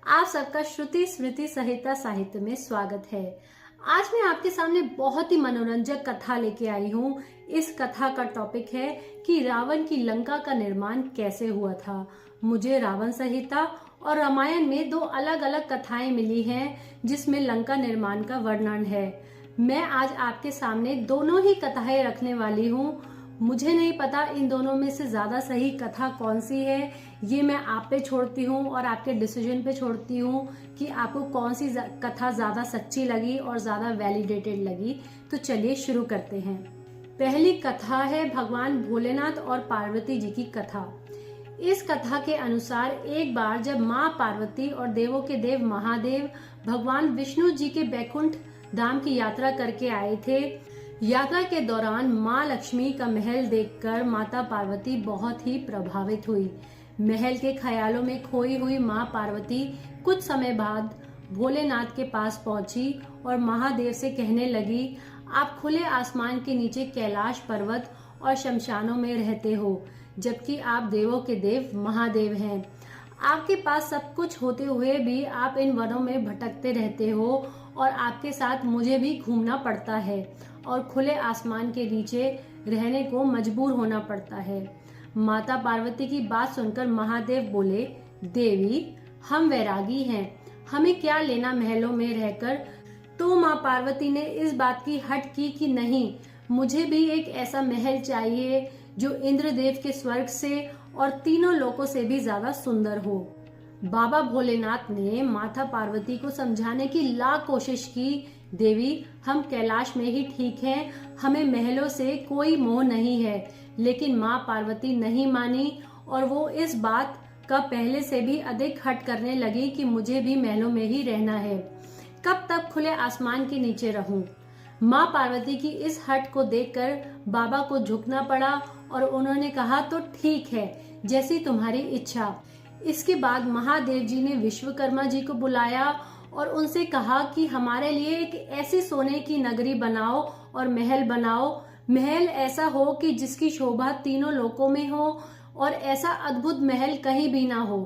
आप सबका श्रुति स्मृति संहिता साहित्य में स्वागत है। आज मैं आपके सामने बहुत ही मनोरंजक कथा लेके आई हूँ। इस कथा का टॉपिक है कि रावण की लंका का निर्माण कैसे हुआ था। मुझे रावण संहिता और रामायण में दो अलग अलग कथाएं मिली हैं जिसमें लंका निर्माण का वर्णन है। मैं आज आपके सामने दोनों ही कथाएं रखने वाली हूँ। मुझे नहीं पता इन दोनों में से ज्यादा सही कथा कौन सी है, ये मैं आप पे छोड़ती हूँ और आपके डिसीजन पे छोड़ती हूँ कि आपको कौन सी कथा ज्यादा सच्ची लगी और ज्यादा वैलिडेटेड लगी। तो चलिए शुरू करते हैं। पहली कथा है भगवान भोलेनाथ और पार्वती जी की कथा। इस कथा के अनुसार एक बार जब माँ पार्वती और देवों के देव महादेव भगवान विष्णु जी के बैकुंठ धाम की यात्रा करके आए थे। यात्रा के दौरान माँ लक्ष्मी का महल देखकर माता पार्वती बहुत ही प्रभावित हुई। महल के ख्यालों में खोई हुई माँ पार्वती कुछ समय बाद भोलेनाथ के पास पहुंची और महादेव से कहने लगी, आप खुले आसमान के नीचे कैलाश पर्वत और शमशानों में रहते हो, जबकि आप देवों के देव महादेव हैं। आपके पास सब कुछ होते हुए भी आप इन वनों में भटकते रहते हो और आपके साथ मुझे भी घूमना पड़ता है और खुले आसमान के नीचे रहने को मजबूर होना पड़ता है। माता पार्वती की बात सुनकर महादेव बोले, देवी हम वैरागी हैं, हमें क्या लेना महलों में रहकर। तो माँ पार्वती ने इस बात की हट की कि नहीं, मुझे भी एक ऐसा महल चाहिए जो इंद्रदेव के स्वर्ग से और तीनों लोकों से भी ज्यादा सुंदर हो। बाबा भोलेनाथ ने माता पार्वती को समझाने की लाख कोशिश की, देवी हम कैलाश में ही ठीक हैं, हमें महलों से कोई मोह नहीं है। लेकिन माँ पार्वती नहीं मानी और वो इस बात का पहले से भी अधिक हट करने लगी कि मुझे भी महलों में ही रहना है, कब तक खुले आसमान के नीचे रहूं। माँ पार्वती की इस हट को देखकर बाबा को झुकना पड़ा और उन्होंने कहा, तो ठीक है, जैसी तुम्हारी इच्छा। इसके बाद महादेव जी ने विश्वकर्मा जी को बुलाया और उनसे कहा कि हमारे लिए एक ऐसी सोने की नगरी बनाओ और महल बनाओ। महल ऐसा हो कि जिसकी शोभा तीनों लोकों में हो और ऐसा अद्भुत महल कहीं भी ना हो।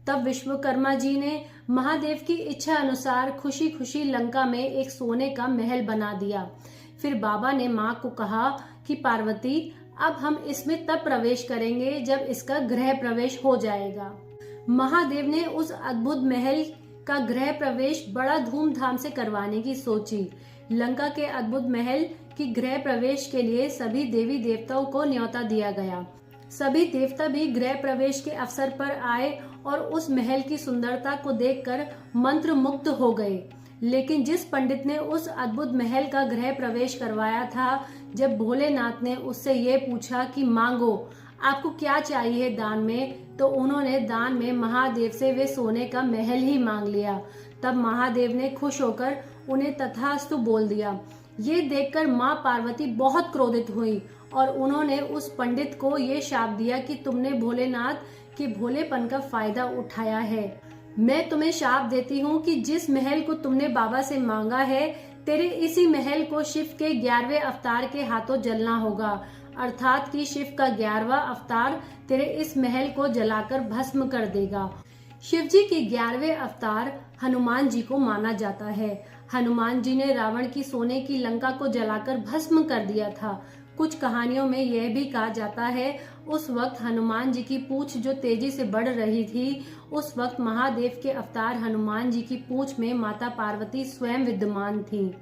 तब विश्वकर्मा जी ने महादेव की इच्छा अनुसार खुशी खुशी लंका में एक सोने का महल बना दिया। फिर बाबा ने माँ को कहा कि पार्वती अब हम इसमें तब प्रवेश करेंगे जब इसका गृह प्रवेश हो जाएगा। महादेव ने उस अद्भुत महल का गृह प्रवेश बड़ा धूमधाम से करवाने की सोची। लंका के अद्भुत महल की गृह प्रवेश के लिए सभी देवी देवताओं को न्योता दिया गया। सभी देवता भी गृह प्रवेश के अवसर पर आए और उस महल की सुंदरता को देखकर मंत्र मुग्ध हो गए। लेकिन जिस पंडित ने उस अद्भुत महल का गृह प्रवेश करवाया था, जब भोलेनाथ ने उससे ये पूछा कि मांगो, आपको क्या चाहिए दान में, तो उन्होंने दान में महादेव से वे सोने का महल ही मांग लिया। तब महादेव ने खुश होकर उन्हें तथास्तु बोल दिया। ये देखकर माँ पार्वती बहुत क्रोधित हुई और उन्होंने उस पंडित को ये शाप दिया कि तुमने भोलेनाथ के भोलेपन का फायदा उठाया है। मैं तुम्हें शाप देती हूँ कि जिस महल को तुमने बाबा से मांगा है, तेरे इसी महल को शिव के 11वें अवतार के हाथों जलना होगा, अर्थात कि शिव का 11वां अवतार तेरे इस महल को जलाकर भस्म कर देगा। शिव जी के 11वें अवतार हनुमान जी को माना जाता है। हनुमान जी ने रावण की सोने की लंका को जलाकर भस्म कर दिया था। कुछ कहानियों में यह भी कहा जाता है, उस वक्त हनुमान जी की पूंछ जो तेजी से बढ़ रही थी, उस वक्त महादेव के अवतार हनुमान जी की पूंछ में माता पार्वती स्वयं विद्यमान थी।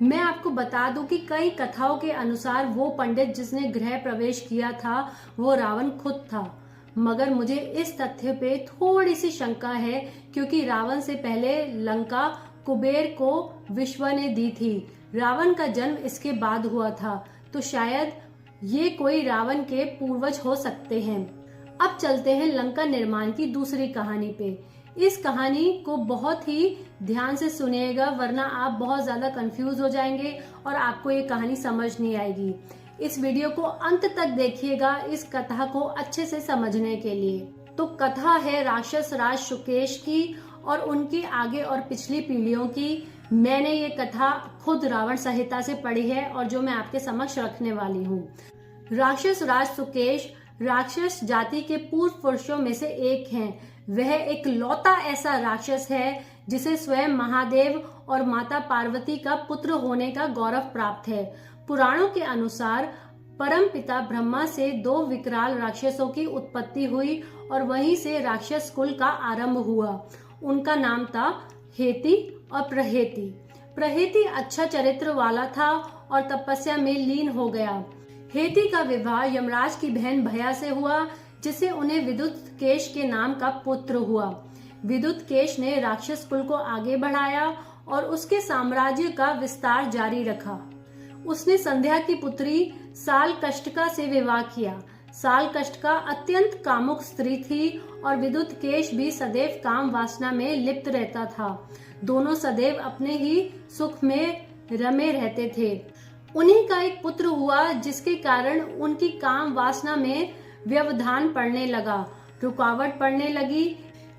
मैं आपको बता दूं कि कई कथाओं के अनुसार वो पंडित जिसने गृह प्रवेश किया था वो रावण खुद था, मगर मुझे इस तथ्य पे थोड़ी सी शंका है क्योंकि रावण से पहले लंका कुबेर को विश्व ने दी थी। रावण का जन्म इसके बाद हुआ था, तो शायद ये कोई रावण के पूर्वज हो सकते हैं। अब चलते हैं लंका निर्माण की दूसरी कहानी पे। इस कहानी को बहुत ही ध्यान से सुनिएगा, वरना आप बहुत ज्यादा कंफ्यूज हो जाएंगे और आपको ये कहानी समझ नहीं आएगी। इस वीडियो को अंत तक देखिएगा इस कथा को अच्छे से समझने के लिए। तो कथा है राक्षस राज शुकेश की और उनकी आगे और पिछली पीढ़ियों की। मैंने ये कथा खुद रावण संहिता से पढ़ी है और जो मैं आपके समक्ष रखने वाली हूँ। राक्षस राज सुकेश राक्षस जाति के पूर्व पुरुषों में से एक हैं। वह एक लौता ऐसा राक्षस है जिसे स्वयं महादेव और माता पार्वती का पुत्र होने का गौरव प्राप्त है। पुराणों के अनुसार परम पिता ब्रह्मा से 2 विकराल राक्षसों की उत्पत्ति हुई और वहीं से राक्षस कुल का आरंभ हुआ। उनका नाम था हेति और प्रहेति। प्रहेति अच्छा चरित्र वाला था और तपस्या में लीन हो गया। हेति का विवाह यमराज की बहन भया से हुआ, जिससे उन्हें विद्युत केश के नाम का पुत्र हुआ। विद्युत केश ने राक्षस कुल को आगे बढ़ाया और उसके साम्राज्य का विस्तार जारी रखा। उसने संध्या की पुत्री सालकष्टका से विवाह किया। सालकष्टका अत्यंत कामुक स्त्री थी और विद्युत केश भी सदैव काम वासना में लिप्त रहता था। दोनों सदैव अपने ही सुख में रमे रहते थे। उन्हीं का एक पुत्र हुआ, जिसके कारण उनकी काम वासना में व्यवधान पड़ने लगा, रुकावट पड़ने लगी।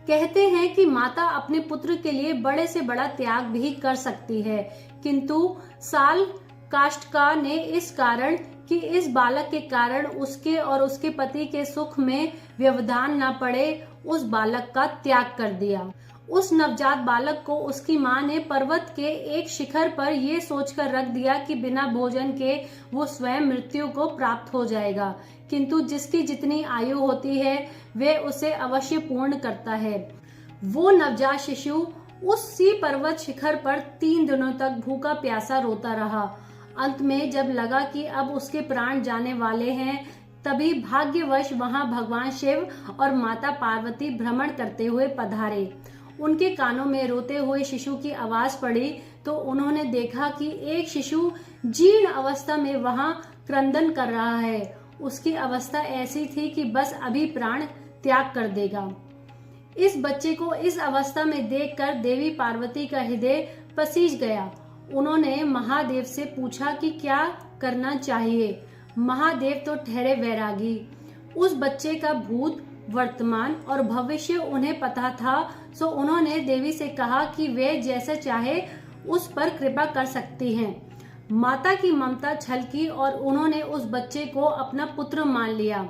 कहते हैं कि माता अपने पुत्र के लिए बड़े से बड़ा त्याग भी कर सकती है, किंतु सालकष्टका ने इस कारण कि इस बालक के कारण उसके और उसके पति के सुख में व्यवधान न पड़े, उस बालक का त्याग कर दिया। उस नवजात बालक को उसकी मां ने पर्वत के एक शिखर पर यह सोचकर रख दिया कि बिना भोजन के वो स्वयं मृत्यु को प्राप्त हो जाएगा, किंतु जिसकी जितनी आयु होती है वे उसे अवश्य पूर्ण करता है। वो नवजात शिशु उसी पर्वत शिखर पर 3 दिनों तक भूखा प्यासा रोता रहा। अंत में जब लगा कि अब उसके प्राण जाने वाले हैं, तभी भाग्यवश वहां भगवान शिव और माता पार्वती भ्रमण करते हुए पधारे। उनके कानों में रोते हुए शिशु की आवाज पड़ी तो उन्होंने देखा कि एक शिशु जीर्ण अवस्था में वहां क्रंदन कर रहा है। उसकी अवस्था ऐसी थी कि बस अभी प्राण त्याग कर देगा। इस बच्चे को इस अवस्था में देखकर देवी पार्वती का हृदय पसीज गया। उन्होंने महादेव से पूछा कि क्या करना चाहिए। महादेव तो ठहरे वैरागी। उस बच्चे का भूत, वर्तमान और भविष्य उन्हें पता था, सो उन्होंने देवी से कहा कि वे जैसे चाहे उस पर कृपा कर सकती हैं। माता की ममता छलकी और उन्होंने उस बच्चे को अपना पुत्र मान लिया।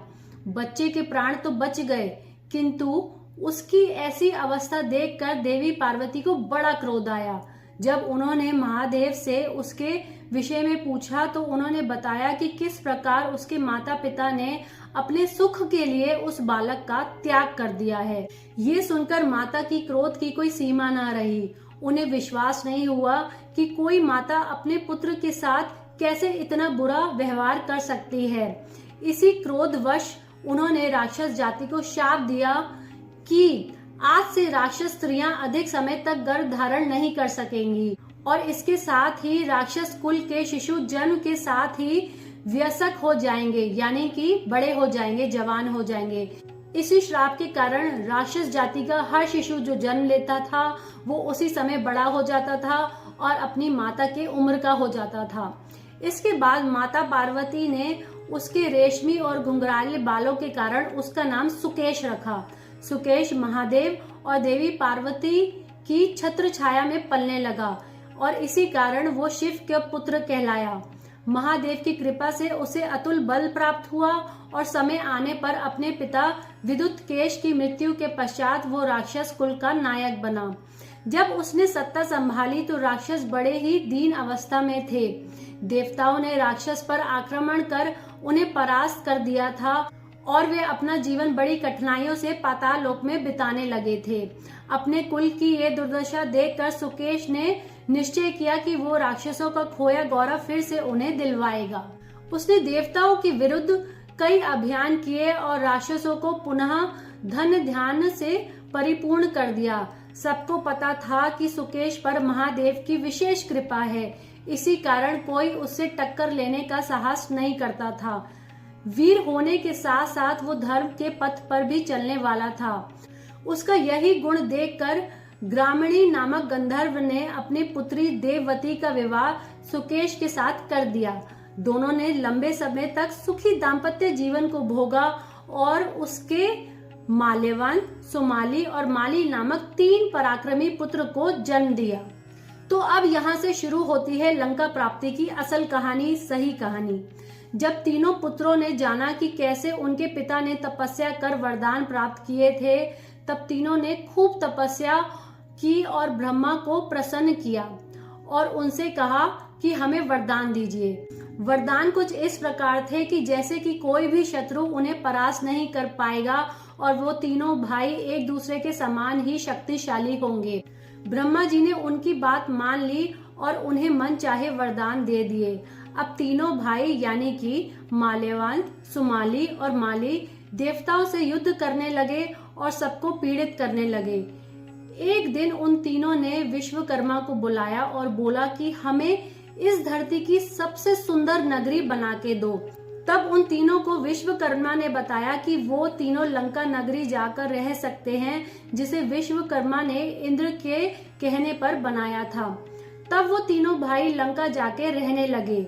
बच्चे के प्राण तो बच गए, किंतु उसकी ऐसी अवस्था देखकर देवी पार्वती को बड़ा क्रोध आया। जब उन्होंने महादेव से उसके विषय में पूछा तो उन्होंने बताया कि किस प्रकार उसके माता पिता ने अपने सुख के लिए उस बालक का त्याग कर दिया है। ये सुनकर माता की क्रोध की कोई सीमा न रही। उन्हें विश्वास नहीं हुआ कि कोई माता अपने पुत्र के साथ कैसे इतना बुरा व्यवहार कर सकती है। इसी क्रोधवश उन्होंने राक्षस जाति को शाप दिया कि आज से राक्षस स्त्रियां अधिक समय तक गर्भ धारण नहीं कर सकेंगी और इसके साथ ही राक्षस कुल के शिशु जन्म के साथ ही वयस्क हो जाएंगे, यानी कि बड़े हो जाएंगे, जवान हो जाएंगे। इसी श्राप के कारण राक्षस जाति का हर शिशु जो जन्म लेता था वो उसी समय बड़ा हो जाता था और अपनी माता के उम्र का हो जाता था। इसके बाद माता पार्वती ने उसके रेशमी और घुंघराले बालों के कारण उसका नाम सुकेश रखा। सुकेश महादेव और देवी पार्वती की छत्र छाया में पलने लगा और इसी कारण वो शिव का पुत्र कहलाया। महादेव की कृपा से उसे अतुल बल प्राप्त हुआ और समय आने पर अपने पिता विद्युत केश की मृत्यु के पश्चात वो राक्षस कुल का नायक बना। जब उसने सत्ता संभाली तो राक्षस बड़े ही दीन अवस्था में थे। देवताओं ने राक्षस पर आक्रमण कर उन्हें परास्त कर दिया था और वे अपना जीवन बड़ी कठिनाइयों से पाताल लोक में बिताने लगे थे। अपने कुल की ये दुर्दशा देखकर सुकेश ने निश्चय किया कि वो राक्षसों का खोया गौरव फिर से उन्हें दिलवाएगा। उसने देवताओं के विरुद्ध कई अभियान किए और राक्षसों को पुनः धन ध्यान से परिपूर्ण कर दिया। सबको पता था कि सुकेश पर महादेव की विशेष कृपा है, इसी कारण कोई उससे टक्कर लेने का साहस नहीं करता था। वीर होने के साथ साथ वो धर्म के पथ पर भी चलने वाला था। उसका यही गुण देखकर ग्रामणी नामक गंधर्व ने अपनी पुत्री देववती का विवाह सुकेश के साथ कर दिया। दोनों ने लंबे समय तक सुखी दाम्पत्य जीवन को भोगा और उसके माल्यवान, सुमाली और माली नामक 3 पराक्रमी पुत्र को जन्म दिया। तो अब यहाँ से शुरू होती है लंका प्राप्ति की असल कहानी, सही कहानी। जब तीनों पुत्रों ने जाना कि कैसे उनके पिता ने तपस्या कर वरदान प्राप्त किए थे, तब तीनों ने खूब तपस्या की और ब्रह्मा को प्रसन्न किया और उनसे कहा कि हमें वरदान दीजिए। वरदान कुछ इस प्रकार थे कि जैसे कि कोई भी शत्रु उन्हें परास्त नहीं कर पाएगा और वो तीनों भाई एक दूसरे के समान ही शक्तिशाली होंगे। ब्रह्मा जी ने उनकी बात मान ली और उन्हें मन चाहे वरदान दे दिए। अब तीनों भाई यानी कि माल्यवान, सुमाली और माली देवताओं से युद्ध करने लगे और सबको पीड़ित करने लगे। एक दिन उन तीनों ने विश्वकर्मा को बुलाया और बोला कि हमें इस धरती की सबसे सुंदर नगरी बना के दो। तब उन तीनों को विश्वकर्मा ने बताया कि वो तीनों लंका नगरी जाकर रह सकते हैं, जिसे विश्वकर्मा ने इंद्र के कहने पर बनाया था। तब वो तीनों भाई लंका जाके रहने लगे।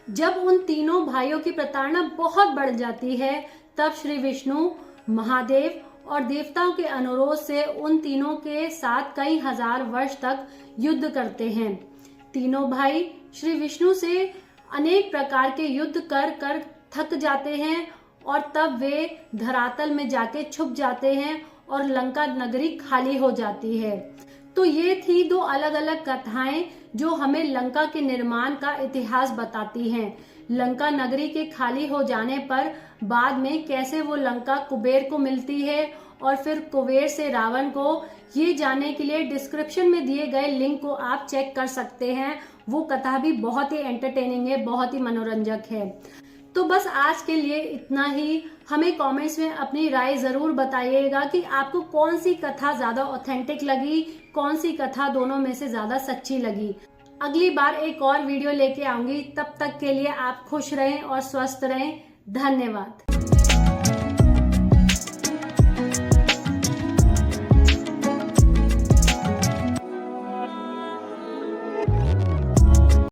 जब उन तीनों भाइयों की प्रताड़ना बहुत बढ़ जाती है, तब श्री विष्णु, महादेव और देवताओं के अनुरोध से उन तीनों के साथ कई हजार वर्ष तक युद्ध करते हैं। तीनों भाई श्री विष्णु से अनेक प्रकार के युद्ध कर कर थक जाते हैं और तब वे धरातल में जाके छुप जाते हैं और लंका नगरी खाली हो जाती है। तो ये थी दो अलग अलग कथाएं जो हमें लंका के निर्माण का इतिहास बताती हैं। लंका नगरी के खाली हो जाने पर बाद में कैसे वो लंका कुबेर को मिलती है और फिर कुबेर से रावण को, ये जानने के लिए डिस्क्रिप्शन में दिए गए लिंक को आप चेक कर सकते हैं। वो कथा भी बहुत ही एंटरटेनिंग है, बहुत ही मनोरंजक है। तो बस आज के लिए इतना ही। हमें कमेंट्स में अपनी राय जरूर बताइएगा कि आपको कौन सी कथा ज्यादा ऑथेंटिक लगी, कौन सी कथा दोनों में से ज्यादा सच्ची लगी। अगली बार एक और वीडियो लेके आऊंगी। तब तक के लिए आप खुश रहें और स्वस्थ रहें। धन्यवाद।